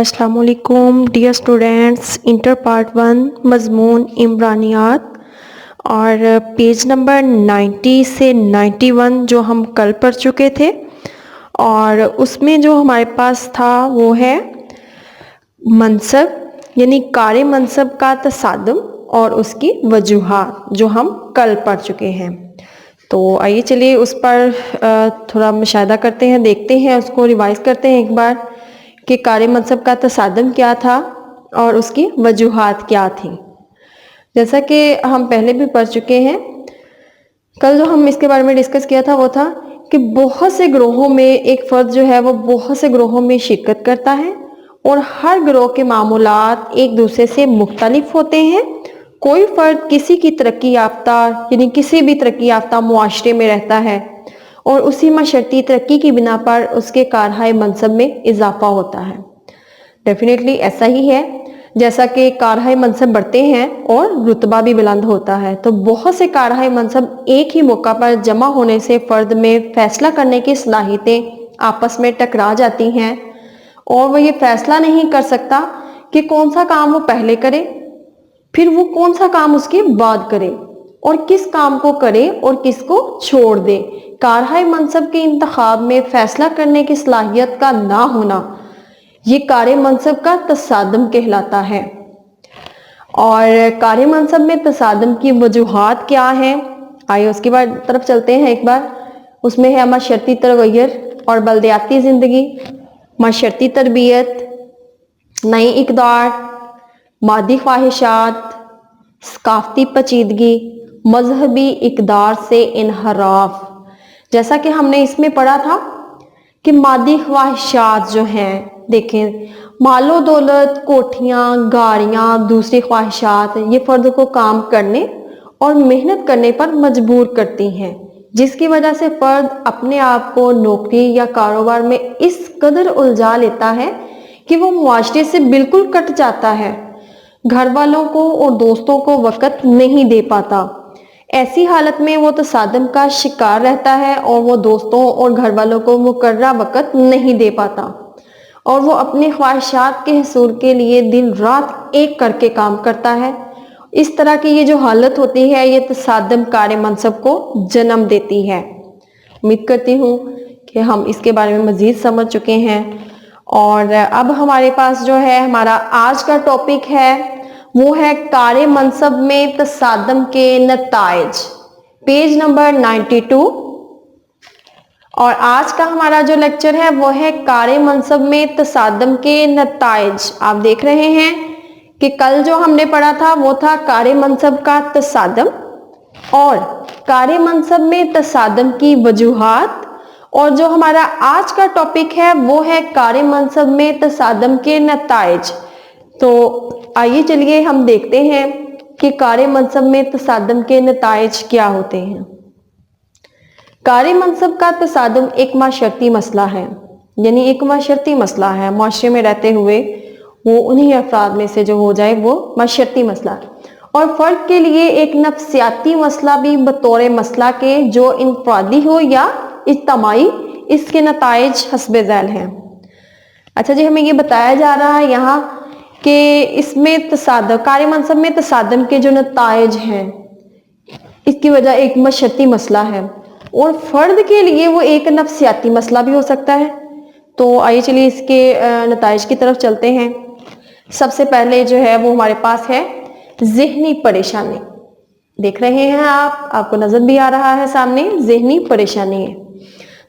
अस्सलाम वालेकुम dear students, inter part 1 मज़मून इमरानियात और पेज नंबर 90 से 91 जो हम कल पढ़ चुके थे और उसमें जो हमारे पास था वो है मनसब यानी कार मनसब का तसादम और उसकी वजूहात जो हम कल पढ़ चुके हैं। तो आइए चलिए उस पर थोड़ा मुशाहिदा करते हैं, देखते हैं, उसको रिवाइज करते हैं एक बार कि कार मनसब का तसादम क्या था और उसकी वजूहात क्या थी। जैसा कि हम पहले भी पढ़ चुके हैं, कल जो हम इसके बारे में डिस्कस किया था वो था कि बहुत से ग्रोहों में एक फ़र्द जो है वो बहुत से ग्रोहों में शिरकत करता है और हर ग्रोह के मामूलात एक दूसरे से मुख्तलिफ होते हैं। कोई फ़र्द किसी की तरक्की याफ्ता यानी किसी भी तरक्की याफ्ता मुआशरे में रहता है और उसी माशरती तरक्की की बिना पर उसके कारहाय मनसब में इजाफा होता है। डेफिनेटली ऐसा ही है, जैसा कि कारहाय मनसब बढ़ते हैं और रुतबा भी बुलंद होता है। तो बहुत से कारहाय मनसब एक ही मौका पर जमा होने से फ़र्द में फैसला करने की सलाहियतें आपस में टकरा जाती हैं और वो ये फैसला नहीं कर सकता कि कौन सा काम वो पहले करे, फिर वो कौन सा काम उसके बाद करे और किस काम को करे और किसको छोड़ दे। कारहाय मनसब के इंतखाब में फैसला करने की सलाहियत का ना होना ये कार मनसब का तसादम कहलाता है। और कार मनसब में तसादम की वजूहात क्या हैं, आइए उसके बाद तरफ चलते हैं एक बार। उसमें है माशरती तगय्युर और बलदियाती ज़िंदगी, माशरती तरबियत, नई इक़दार, मादी ख्वाहिशात, सकाफ़ती पेचीदगी, मजहबी इक़दार से इनहराफ। जैसा कि हमने इसमें पढ़ा था कि मादी ख्वाहिशात जो हैं, देखें मालो दौलत, कोठियाँ, गाड़ियाँ, दूसरी ख्वाहिशात ये फ़र्द को काम करने और मेहनत करने पर मजबूर करती हैं, जिसकी वजह से फ़र्द अपने आप को नौकरी या कारोबार में इस कदर उलझा लेता है कि वो मुआशरे से बिल्कुल कट जाता है, घर वालों को और दोस्तों को वक़्त नहीं दे पाता। ऐसी हालत में वो तसादम का शिकार रहता है और वो दोस्तों और घर वालों को मुकर्ररा वक़्त नहीं दे पाता और वो अपनी ख्वाहिशात के हसूल के लिए दिन रात एक करके काम करता है। इस तरह की ये जो हालत होती है ये तसादम कार मनसब को जन्म देती है। उम्मीद करती हूँ कि हम इसके बारे में मज़ीद समझ चुके हैं और अब हमारे पास जो है हमारा आज का टॉपिक है वो है कार मनसब में तसादम के नताइज, पेज नंबर 92। और आज का हमारा जो लेक्चर है वो है कार मनसब में तसादम के नताइज। आप देख रहे हैं कि कल जो हमने पढ़ा था वो था कार मनसब का तसादम और कार मनसब में तसादम की वजूहात, और जो हमारा आज का टॉपिक है वो है कार मनसब में तसादम के नताइज। तो आइए चलिए हम देखते हैं कि कार मनसब में तसादम के नताइज क्या होते हैं। कार मनसब का तसादम एक माशरती मसला है, यानी एक माशरती मसला है, माशरे में रहते हुए वो उन्हीं अफराद में से जो हो जाए वो माशरती मसला है और फ़र्द के लिए एक नफ्सियाती मसला भी बतौर मसला के जो इनफरादी हो या इज्तमाई, इसके नताइज हस्बे ज़ैल हैं। अच्छा जी, हमें ये बताया जा रहा है यहाँ कि इसमें तसादम कार मनसब में तसादम के जो नताइज हैं इसकी वजह एक माशरती मसला है और फ़र्द के लिए वो एक नफ्सियाती मसला भी हो सकता है। तो आइए चलिए इसके नताइज की तरफ चलते हैं। सबसे पहले जो है वो हमारे पास है ज़हनी परेशानी। देख रहे हैं आप, आपको नज़र भी आ रहा है सामने, ज़हनी परेशानी है।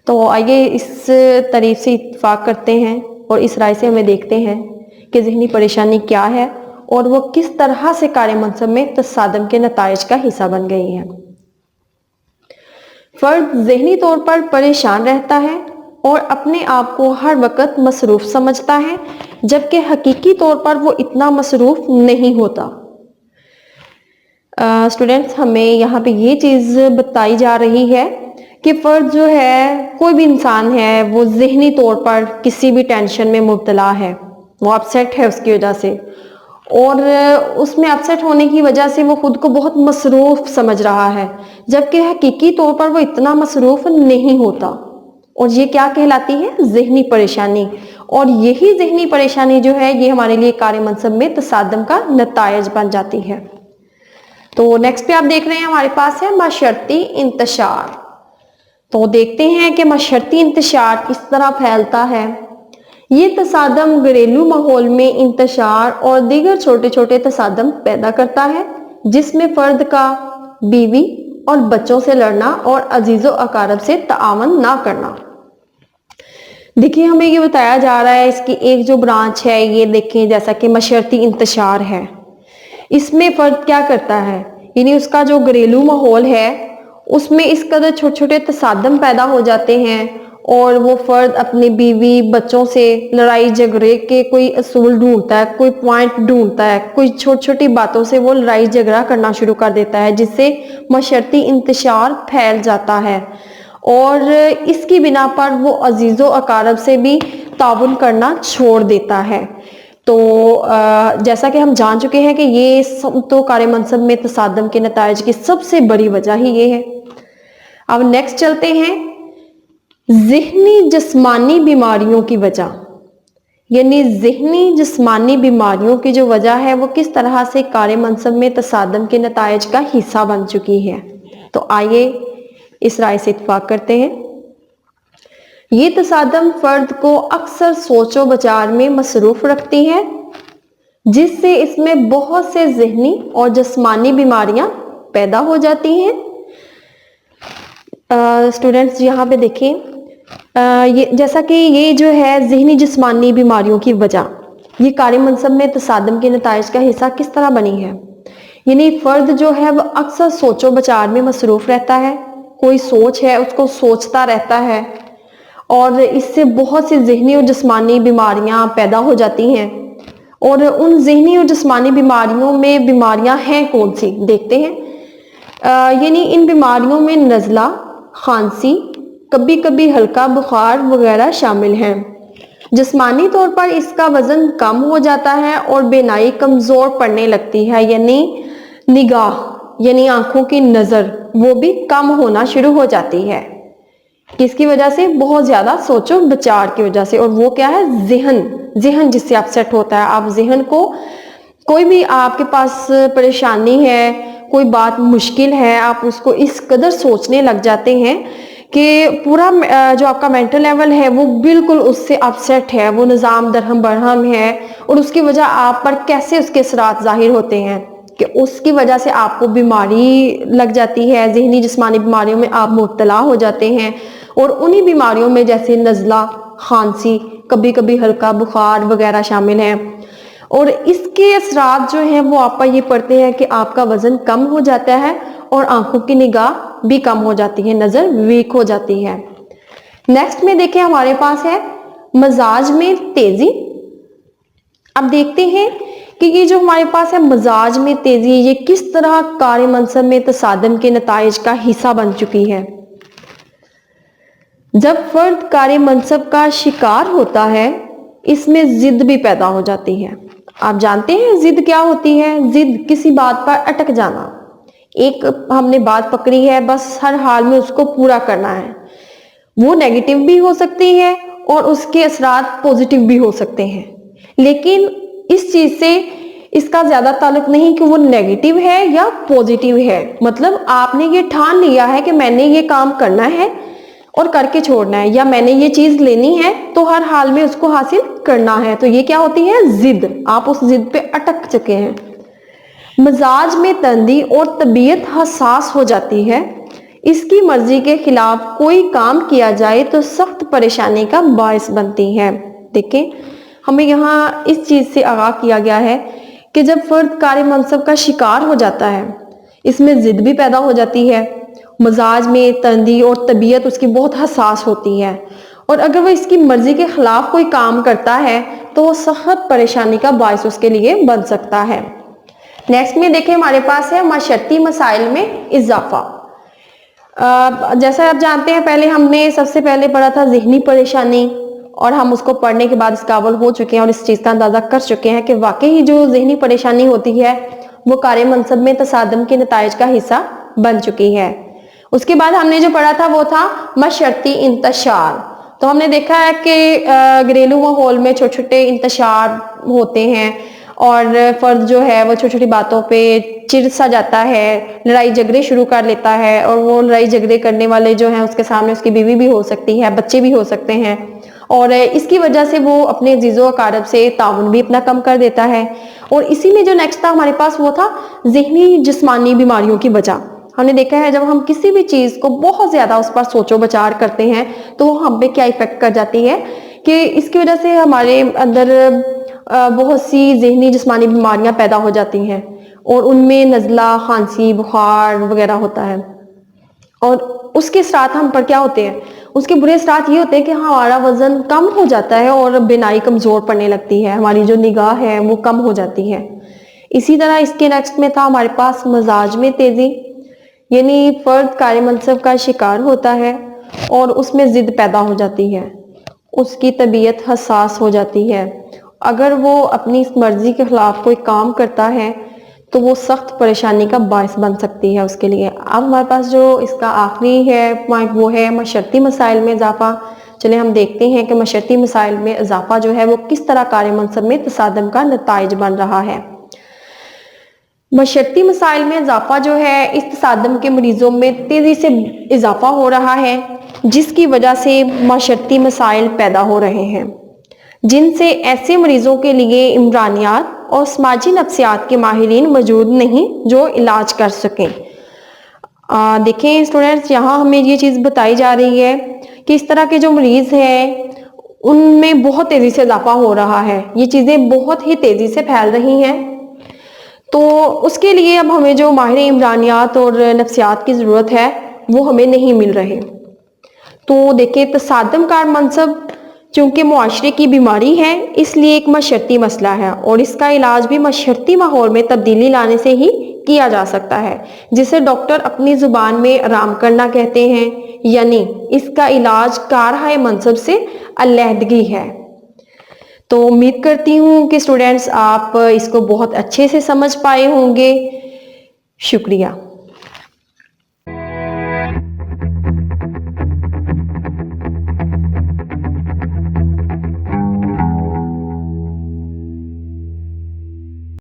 तो आइए इस तारीफ से इत्तफाक करते हैं और इस राय से हमें देखते हैं कि ज़हनी परेशानी क्या है और वो किस तरह से कार मनसब में तसादम के नताइज का हिस्सा बन गई है। फ़र्द ज़हनी तौर पर परेशान रहता है और अपने आप को हर वक्त मसरूफ़ समझता है, जबकि हकीकी तौर पर वो इतना मसरूफ़ नहीं होता। स्टूडेंट्स, हमें यहाँ पे ये चीज़ बताई जा रही है कि फ़र्द जो है, कोई भी इंसान है, वो ज़हनी तौर पर किसी भी टेंशन में मुब्तला है, वो अपसेट है उसकी वजह से और उसमें अपसेट होने की वजह से वो खुद को बहुत मसरूफ़ समझ रहा है, जबकि हकीकी तौर पर वो इतना मसरूफ़ नहीं होता और ये क्या कहलाती है, ज़हनी परेशानी। اور یہی ذہنی پریشانی جو ہے یہ ہمارے لیے کار منصب میں تصادم کا نتائج بن جاتی ہے۔ تو نیکسٹ پہ آپ دیکھ رہے ہیں ہمارے پاس ہے معاشرتی انتشار۔ تو دیکھتے ہیں کہ معاشرتی انتشار کس طرح پھیلتا ہے۔ یہ تصادم گھریلو ماحول میں انتشار اور دیگر چھوٹے چھوٹے تصادم پیدا کرتا ہے، جس میں فرد کا بیوی اور بچوں سے لڑنا اور عزیز و اقارب سے تعاون نہ کرنا۔ دیکھیں ہمیں یہ بتایا جا رہا ہے، اس کی ایک جو برانچ ہے یہ دیکھیں جیسا کہ معاشرتی انتشار ہے، اس میں فرد کیا کرتا ہے، یعنی اس کا جو گھریلو ماحول ہے اس میں اس قدر چھوٹے چھوٹے تصادم پیدا ہو جاتے ہیں اور وہ فرد اپنی بیوی بچوں سے لڑائی جھگڑے کے کوئی اصول ڈھونڈتا ہے، کوئی پوائنٹ ڈھونڈتا ہے، کوئی چھوٹی چھوٹی باتوں سے وہ لڑائی جھگڑا کرنا شروع کر دیتا ہے، جس سے معاشرتی انتشار پھیل جاتا ہے اور اس کی بنا پر وہ عزیز و اقارب سے بھی تعاون کرنا چھوڑ دیتا ہے۔ تو جیسا کہ ہم جان چکے ہیں کہ یہ سب تو کار منصب میں تصادم کے نتائج کی سب سے بڑی وجہ ہی یہ ہے۔ اب نیکسٹ چلتے ہیں ذہنی جسمانی بیماریوں کی وجہ، یعنی ذہنی جسمانی بیماریوں کی جو وجہ ہے وہ کس طرح سے کار منصب میں تصادم کے نتائج کا حصہ بن چکی ہے۔ تو آئیے اس رائے سے اتفاق کرتے ہیں۔ یہ تصادم فرد کو اکثر سوچ و بچار میں مصروف رکھتی ہے، جس سے اس میں بہت سے ذہنی اور جسمانی بیماریاں پیدا ہو جاتی ہیں۔ اسٹوڈنٹس یہاں پہ دیکھیں جیسا کہ یہ جو ہے ذہنی جسمانی بیماریوں کی وجہ یہ کار منصب میں تصادم کے نتائج کا حصہ کس طرح بنی ہے، یعنی فرد جو ہے وہ اکثر سوچ و بچار میں مصروف رہتا ہے، کوئی سوچ ہے اس کو سوچتا رہتا ہے اور اس سے بہت سی ذہنی اور جسمانی بیماریاں پیدا ہو جاتی ہیں۔ اور ان ذہنی اور جسمانی بیماریوں میں بیماریاں ہیں کون سی دیکھتے ہیں۔ یعنی ان بیماریوں میں نزلہ، کھانسی، کبھی کبھی ہلکا بخار وغیرہ شامل ہیں۔ جسمانی طور پر اس کا وزن کم ہو جاتا ہے اور بینائی کمزور پڑنے لگتی ہے، یعنی نگاہ یعنی آنکھوں کی نظر وہ بھی کم ہونا شروع ہو جاتی ہے۔ کس کی وجہ سے؟ بہت زیادہ سوچ و بچار کی وجہ سے۔ اور وہ کیا ہے؟ ذہن جس سے اپسیٹ ہوتا ہے۔ آپ ذہن کو کوئی بھی آپ کے پاس پریشانی ہے، کوئی بات مشکل ہے، آپ اس کو اس قدر سوچنے لگ جاتے ہیں کہ پورا جو آپ کا مینٹل لیول ہے وہ بالکل اس سے اپسیٹ ہے، وہ نظام درہم برہم ہے، اور اس کی وجہ آپ پر کیسے اس کے اثرات ظاہر ہوتے ہیں کہ اس کی وجہ سے آپ کو بیماری لگ جاتی ہے، ذہنی جسمانی بیماریوں میں آپ مبتلا ہو جاتے ہیں۔ اور انہی بیماریوں میں جیسے نزلہ، کھانسی، کبھی کبھی ہلکا بخار وغیرہ شامل ہیں۔ اور اس کے اثرات جو ہیں وہ آپ پر یہ پڑتے ہیں کہ آپ کا وزن کم ہو جاتا ہے اور آنکھوں کی نگاہ بھی کم ہو جاتی ہے، نظر ویک ہو جاتی ہے۔ نیکسٹ میں دیکھیں ہمارے پاس ہے مزاج میں تیزی۔ اب دیکھتے ہیں کہ یہ جو ہمارے پاس ہے مزاج میں تیزی یہ کس طرح کار منصب میں تصادم کے نتائج کا حصہ بن چکی ہے۔ جب فرد کار منصب کا شکار ہوتا ہے اس میں ضد بھی پیدا ہو جاتی ہے۔ آپ جانتے ہیں ضد کیا ہوتی ہے؟ ضد کسی بات پر اٹک جانا، ایک ہم نے بات پکڑی ہے بس ہر حال میں اس کو پورا کرنا ہے۔ وہ نیگیٹو بھی ہو سکتی ہے اور اس کے اثرات پوزیٹیو بھی ہو سکتے ہیں، لیکن اس چیز سے اس کا زیادہ تعلق نہیں کہ وہ نیگیٹو ہے یا پوزیٹیو ہے۔ مطلب آپ نے یہ ٹھان لیا ہے کہ میں نے یہ کام کرنا ہے اور کر کے چھوڑنا ہے، یا میں نے یہ چیز لینی ہے تو ہر حال میں اس کو حاصل کرنا ہے، تو یہ کیا ہوتی ہے؟ ضد۔ آپ اس ضد پہ اٹک چکے ہیں۔ مزاج میں تندی اور طبیعت حساس ہو جاتی ہے، اس کی مرضی کے خلاف کوئی کام کیا جائے تو سخت پریشانی کا باعث بنتی ہے۔ دیکھیں ہمیں یہاں اس چیز سے آگاہ کیا گیا ہے کہ جب فرد کار منصب کا شکار ہو جاتا ہے اس میں ضد بھی پیدا ہو جاتی ہے، مزاج میں تندی اور طبیعت اس کی بہت حساس ہوتی ہے، اور اگر وہ اس کی مرضی کے خلاف کوئی کام کرتا ہے تو وہ سخت پریشانی کا باعث اس کے لیے بن سکتا ہے۔ نیکسٹ میں دیکھیں ہمارے پاس ہے معاشرتی مسائل میں اضافہ۔ جیسا آپ جانتے ہیں پہلے ہم نے سب سے پہلے پڑھا تھا ذہنی پریشانی، اور ہم اس کو پڑھنے کے بعد اس قابل ہو چکے ہیں اور اس چیز کا اندازہ کر چکے ہیں کہ واقعی جو ذہنی پریشانی ہوتی ہے وہ کار منصب میں تصادم کے نتائج کا حصہ بن چکی ہے۔ اس کے بعد ہم نے جو پڑھا تھا وہ تھا معاشرتی انتشار، तो हमने देखा है कि घरेलू माहौल में छोटे छोटे इंतशार होते हैं और फर्द जो है वो छोटी छोटी बातों पे चिढ़ सा जाता है, लड़ाई झगड़े शुरू कर लेता है, और वो लड़ाई झगड़े करने वाले जो हैं उसके सामने उसकी बीवी भी हो सकती है, बच्चे भी हो सकते हैं, और इसकी वजह से वो अपने अजीज़ो अकारब से ताउन भी अपना कम कर देता है। और इसी में जो नेक्स्ट था हमारे पास वो था ज़हनी जिस्मानी बीमारियों की वजह। हमने देखा है जब हम किसी भी चीज़ को बहुत ज़्यादा उस पर सोचो विचार करते हैं तो वो हम पे क्या इफेक्ट कर जाती है कि इसकी वजह से हमारे अंदर बहुत सी ज़हनी जिस्मानी बीमारियां पैदा हो जाती हैं, और उनमें नज़ला, खांसी, बुखार वगैरह होता है। और उसके असरात हम पर क्या होते हैं, उसके बुरे असरात ये होते हैं कि हमारा वजन कम हो जाता है और बिनाई कमज़ोर पड़ने लगती है, हमारी जो निगाह है वो कम हो जाती है। इसी तरह इसके नेक्स्ट में था हमारे पास मजाज में तेज़ी, यानी फर्द कार मनसब का शिकार होता है और उसमें ज़िद पैदा हो जाती है, उसकी तबीयत हसास हो जाती है। अगर वो अपनी इस मर्जी के खिलाफ कोई काम करता है तो वो सख्त परेशानी का बायस बन सकती है उसके लिए। अब हमारे पास जो इसका आखिरी है पॉइंट वो है मशर्ती मसाइल में इजाफा। चले हम देखते हैं कि मशर्ती मसाइल में इजाफा जो है वो किस तरह कार मनसब में तसादम का नताइज बन रहा है। मशर्ती मसाइल में इजाफा जो है इस तसादम के मरीजों में तेज़ी से इजाफा हो रहा है, जिसकी वजह से मशर्ती मसाइल पैदा हो रहे हैं, जिनसे ऐसे मरीजों के लिए इमरानियात और समाजी नफ्सियात के माहिरीन मौजूद नहीं जो इलाज कर सकें। देखें स्टूडेंट्स, यहाँ हमें ये चीज़ बताई जा रही है कि इस तरह के जो मरीज़ हैं उनमें बहुत तेज़ी से इजाफा हो रहा है, ये चीज़ें बहुत ही तेज़ी से फैल रही हैं। तो उसके लिए अब हमें जो माहिर इमरानियात और नफ्सियात की ज़रूरत है वो हमें नहीं मिल रहे। तो देखिए तसादम कार मनसब चूँकि मुआशरे की बीमारी है इसलिए एक मशर्ती मसला है, और इसका इलाज भी मशर्ती माहौल में तब्दीली लाने से ही किया जा सकता है, जिसे डॉक्टर अपनी ज़ुबान में आराम करना कहते हैं, यानी इसका इलाज कारहाय मनसब से अलहदगी है। तो उम्मीद करती हूँ कि स्टूडेंट्स आप इसको बहुत अच्छे से समझ पाए होंगे। शुक्रिया।